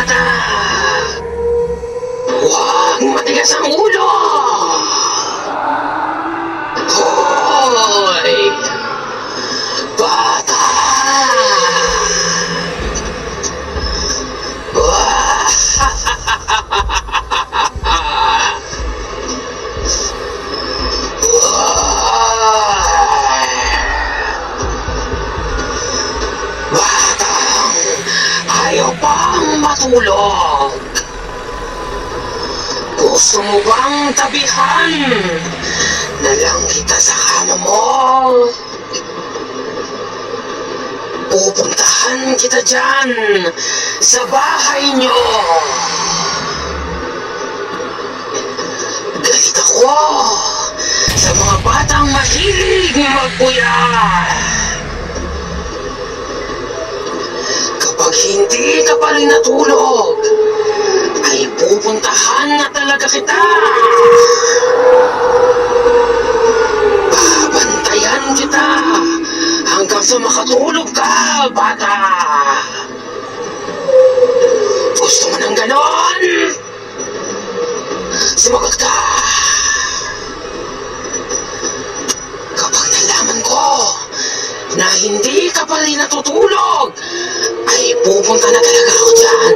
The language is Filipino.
bata! Huwag matigas ang ulo! Hoy! Bata! Batang ayaw pang matulog. Gusto mo bang tabihan na lang kita sa kama mo? Pupuntahan kita dyan sa bahay nyo. Galit ako sa mga batang mahilig magpuyat. Kapag hindi ka pa rin natulog, ay pupuntahan na talaga kita. Babantayan kita hanggang sa makatulog ka, bata. Gusto mo ng ganon? Sumagot ka. Kapag nalaman ko na hindi ka pa rin natutulog, ay pupunta na talaga ako dyan.